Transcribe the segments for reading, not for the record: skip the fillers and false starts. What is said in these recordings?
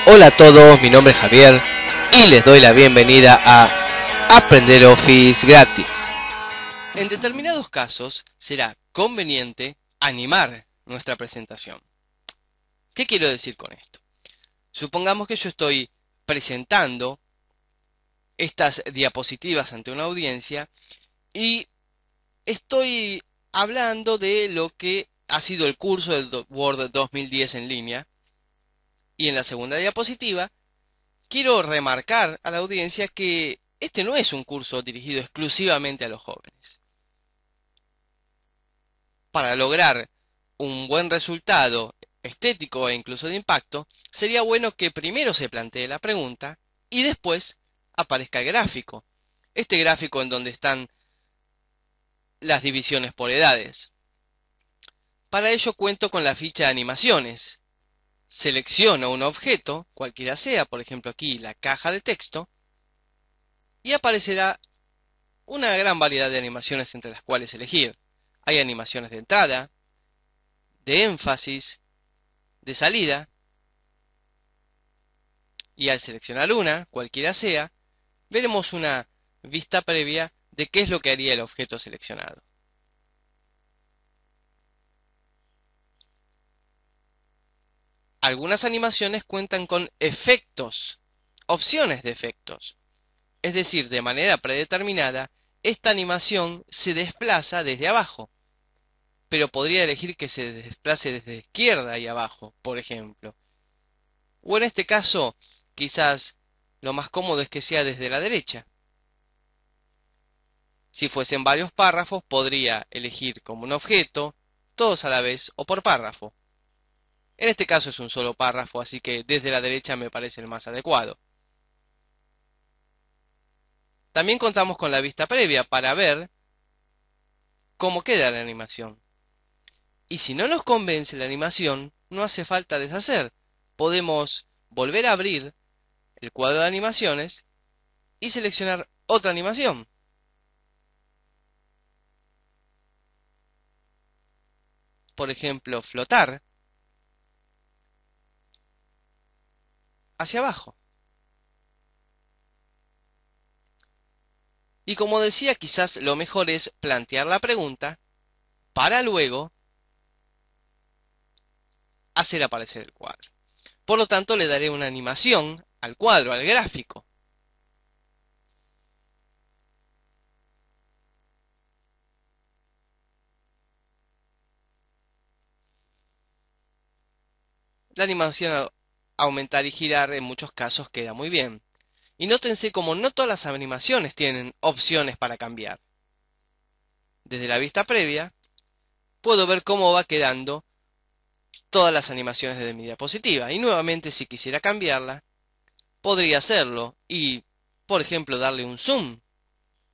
Hola a todos, mi nombre es Javier y les doy la bienvenida a Aprender Office gratis. En determinados casos será conveniente animar nuestra presentación. ¿Qué quiero decir con esto? Supongamos que yo estoy presentando estas diapositivas ante una audiencia y estoy hablando de lo que ha sido el curso del Word 2010 en línea. Y en la segunda diapositiva quiero remarcar a la audiencia que este no es un curso dirigido exclusivamente a los jóvenes. Para lograr un buen resultado estético e incluso de impacto, sería bueno que primero se plantee la pregunta y después aparezca el gráfico. Este gráfico en donde están las divisiones por edades. Para ello cuento con la ficha de animaciones. Selecciono un objeto, cualquiera sea, por ejemplo aquí la caja de texto, y aparecerá una gran variedad de animaciones entre las cuales elegir. Hay animaciones de entrada, de énfasis, de salida, y al seleccionar una, cualquiera sea, veremos una vista previa de qué es lo que haría el objeto seleccionado. Algunas animaciones cuentan con efectos, opciones de efectos. Es decir, de manera predeterminada, esta animación se desplaza desde abajo, pero podría elegir que se desplace desde izquierda y abajo, por ejemplo. O en este caso, quizás lo más cómodo es que sea desde la derecha. Si fuesen varios párrafos, podría elegir como un objeto, todos a la vez o por párrafo. En este caso es un solo párrafo, así que desde la derecha me parece el más adecuado. También contamos con la vista previa para ver cómo queda la animación. Y si no nos convence la animación, no hace falta deshacer. Podemos volver a abrir el cuadro de animaciones y seleccionar otra animación. Por ejemplo, flotar hacia abajo. Y como decía, quizás lo mejor es plantear la pregunta para luego hacer aparecer el cuadro. Por lo tanto, le daré una animación al cuadro, al gráfico. La animación a aumentar y girar en muchos casos queda muy bien. Y nótense como no todas las animaciones tienen opciones para cambiar. Desde la vista previa, puedo ver cómo va quedando todas las animaciones de mi diapositiva. Y nuevamente, si quisiera cambiarla, podría hacerlo y, por ejemplo, darle un zoom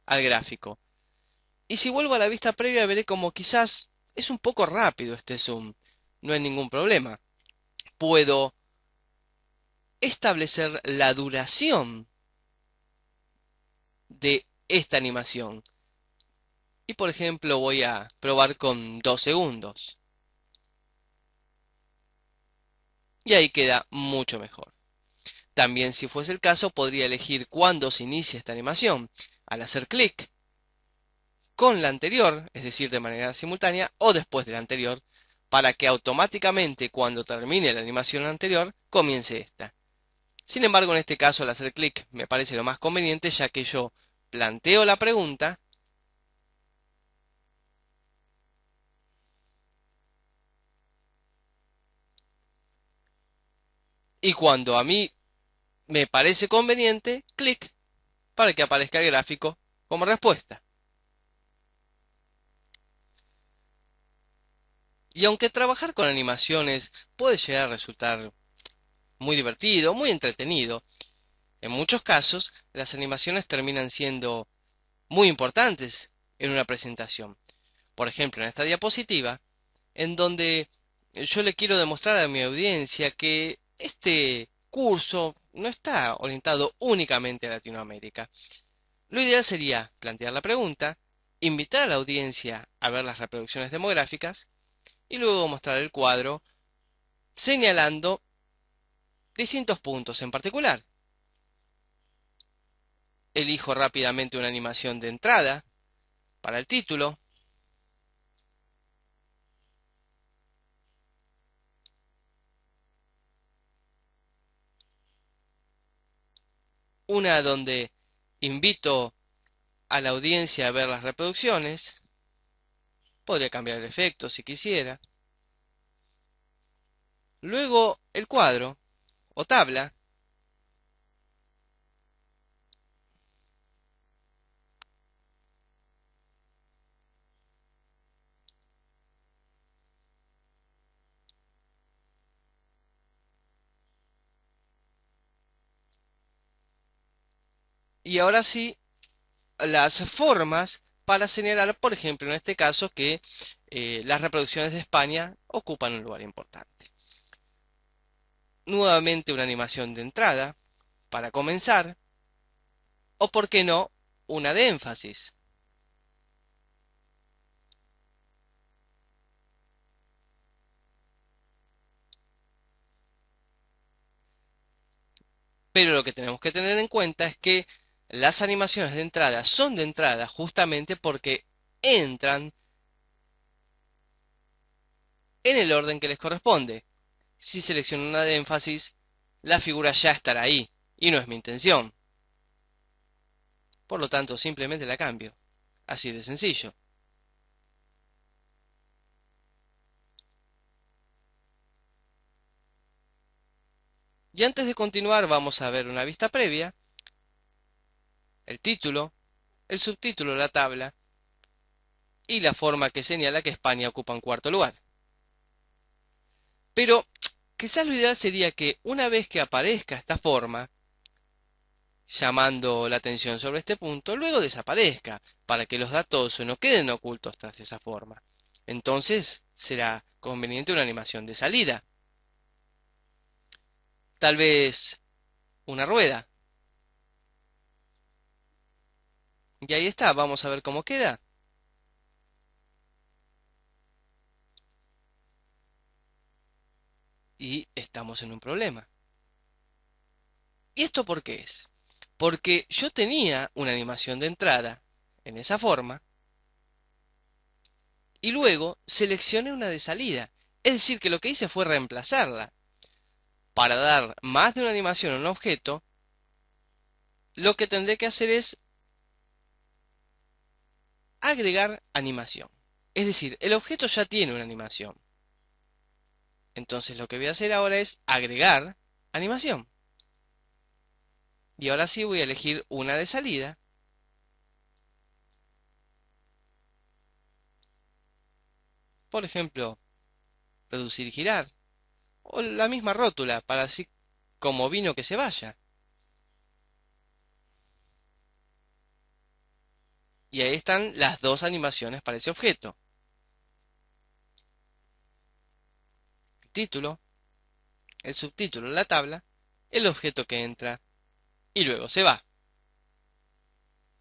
al gráfico. Y si vuelvo a la vista previa, veré como quizás es un poco rápido este zoom. No hay ningún problema. Puedo establecer la duración de esta animación. Y por ejemplo voy a probar con 2 segundos. Y ahí queda mucho mejor. También, si fuese el caso, podría elegir cuándo se inicia esta animación. Al hacer clic con la anterior, es decir, de manera simultánea, o después de la anterior, para que automáticamente cuando termine la animación anterior, comience esta. Sin embargo, en este caso, al hacer clic me parece lo más conveniente, ya que yo planteo la pregunta y cuando a mí me parece conveniente, clic para que aparezca el gráfico como respuesta. Y aunque trabajar con animaciones puede llegar a resultar muy divertido, muy entretenido, en muchos casos las animaciones terminan siendo muy importantes en una presentación. Por ejemplo, en esta diapositiva, en donde yo le quiero demostrar a mi audiencia que este curso no está orientado únicamente a Latinoamérica. Lo ideal sería plantear la pregunta, invitar a la audiencia a ver las reproducciones demográficas y luego mostrar el cuadro señalando distintos puntos en particular. Elijo rápidamente una animación de entrada para el título. Una donde invito a la audiencia a ver las reproducciones. Podría cambiar el efecto si quisiera. Luego el cuadro o tabla. Y ahora sí, las formas para señalar, por ejemplo, en este caso, que las reproducciones de España ocupan un lugar importante. Nuevamente una animación de entrada para comenzar, o por qué no, una de énfasis. Pero lo que tenemos que tener en cuenta es que las animaciones de entrada son de entrada justamente porque entran en el orden que les corresponde. Si selecciono una de énfasis, la figura ya estará ahí, y no es mi intención. Por lo tanto, simplemente la cambio. Así de sencillo. Y antes de continuar, vamos a ver una vista previa, el título, el subtítulo, la tabla, y la forma que señala que España ocupa un cuarto lugar. Pero quizás lo ideal sería que una vez que aparezca esta forma, llamando la atención sobre este punto, luego desaparezca, para que los datos no queden ocultos tras esa forma. Entonces será conveniente una animación de salida. Tal vez una rueda. Y ahí está, vamos a ver cómo queda. Y estamos en un problema. ¿Y esto por qué es? Porque yo tenía una animación de entrada en esa forma y luego seleccioné una de salida. Es decir, que lo que hice fue reemplazarla. Para dar más de una animación a un objeto, lo que tendré que hacer es agregar animación. Es decir, el objeto ya tiene una animación. Entonces lo que voy a hacer ahora es agregar animación. Y ahora sí voy a elegir una de salida. Por ejemplo, reducir y girar. O la misma rótula para así como vino que se vaya. Y ahí están las dos animaciones para ese objeto. El título, el subtítulo en la tabla, el objeto que entra y luego se va.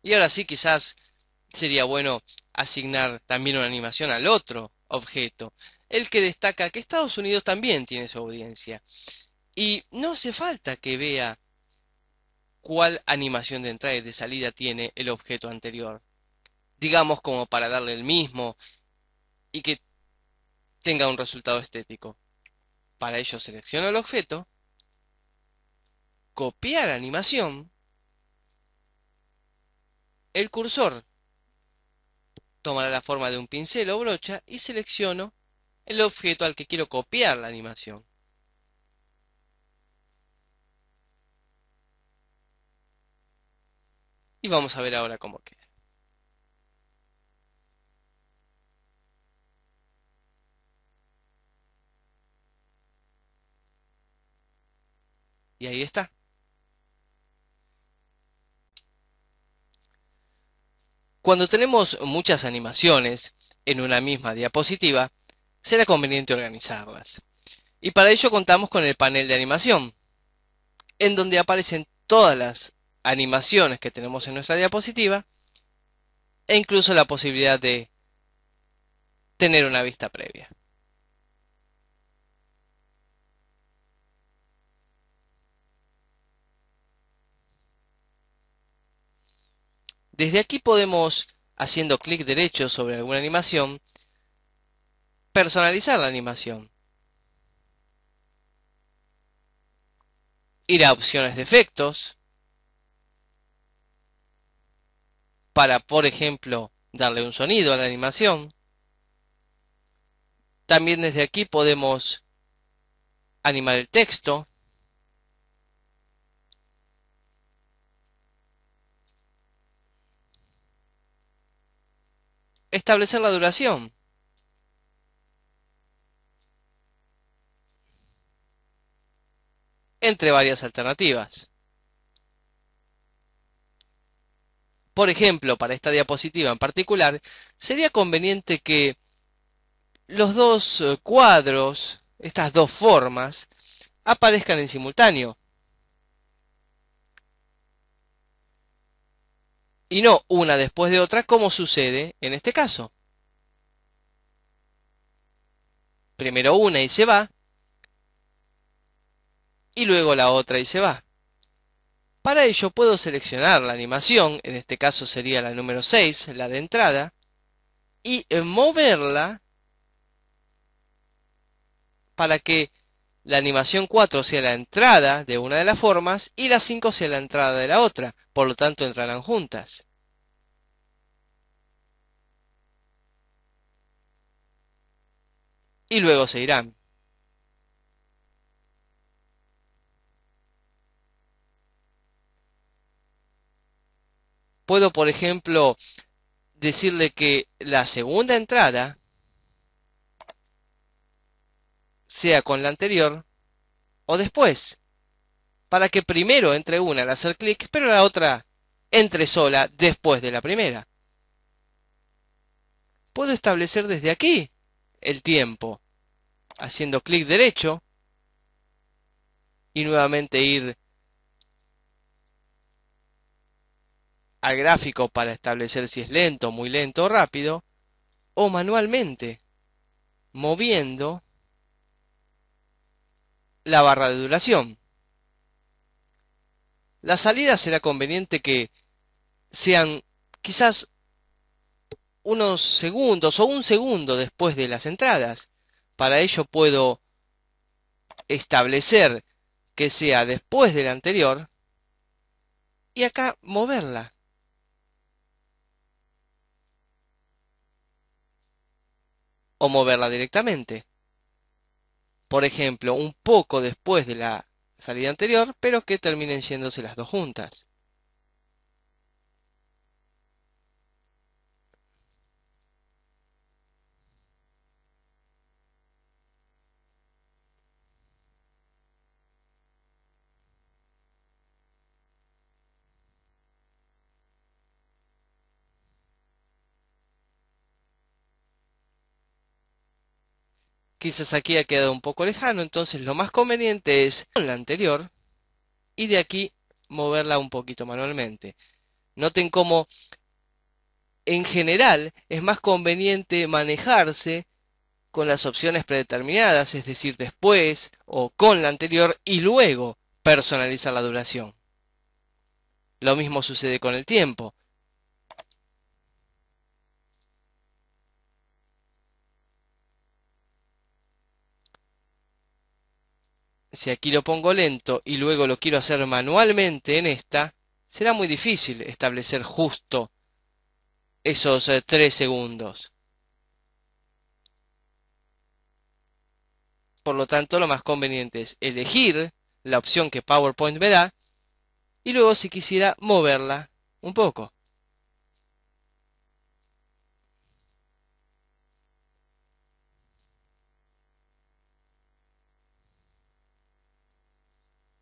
Y ahora sí quizás sería bueno asignar también una animación al otro objeto, el que destaca que Estados Unidos también tiene su audiencia. Y no hace falta que vea cuál animación de entrada y de salida tiene el objeto anterior. Digamos como para darle el mismo y que tenga un resultado estético. Para ello selecciono el objeto, copiar animación, el cursor tomará la forma de un pincel o brocha y selecciono el objeto al que quiero copiar la animación. Y vamos a ver ahora cómo queda. Y ahí está. Cuando tenemos muchas animaciones en una misma diapositiva, será conveniente organizarlas. Y para ello contamos con el panel de animación, en donde aparecen todas las animaciones que tenemos en nuestra diapositiva e incluso la posibilidad de tener una vista previa. Desde aquí podemos, haciendo clic derecho sobre alguna animación, personalizar la animación. Ir a opciones de efectos para, por ejemplo, darle un sonido a la animación. También desde aquí podemos animar el texto. Establecer la duración. Entre varias alternativas. Por ejemplo, para esta diapositiva en particular, sería conveniente que los dos cuadros, estas dos formas, aparezcan en simultáneo. Y no una después de otra, como sucede en este caso. Primero una y se va, y luego la otra y se va. Para ello puedo seleccionar la animación, en este caso sería la número 6, la de entrada, y moverla para que la animación 4 sea la entrada de una de las formas y la 5 sea la entrada de la otra, por lo tanto entrarán juntas. Y luego se irán. Puedo, por ejemplo, decirle que la segunda entrada sea con la anterior o después, para que primero entre una al hacer clic, pero la otra entre sola después de la primera. Puedo establecer desde aquí el tiempo, haciendo clic derecho y nuevamente ir al gráfico para establecer si es lento, muy lento o rápido, o manualmente, moviendo la barra de duración. La salida será conveniente que sean quizás unos segundos o un segundo después de las entradas. Para ello puedo establecer que sea después de la anterior y acá moverla. O moverla directamente. Por ejemplo, un poco después de la salida anterior, pero que terminen yéndose las dos juntas. Quizás aquí ha quedado un poco lejano, entonces lo más conveniente es con la anterior y de aquí moverla un poquito manualmente. Noten cómo en general es más conveniente manejarse con las opciones predeterminadas, es decir, después o con la anterior y luego personalizar la duración. Lo mismo sucede con el tiempo. Si aquí lo pongo lento y luego lo quiero hacer manualmente en esta, será muy difícil establecer justo esos 3 segundos. Por lo tanto, lo más conveniente es elegir la opción que PowerPoint me da y luego si quisiera moverla un poco.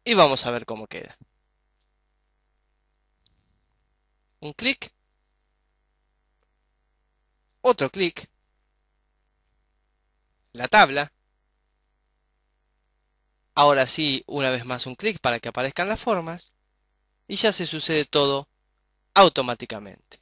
Y vamos a ver cómo queda. Un clic, otro clic, la tabla. Ahora sí, una vez más un clic para que aparezcan las formas y ya se sucede todo automáticamente.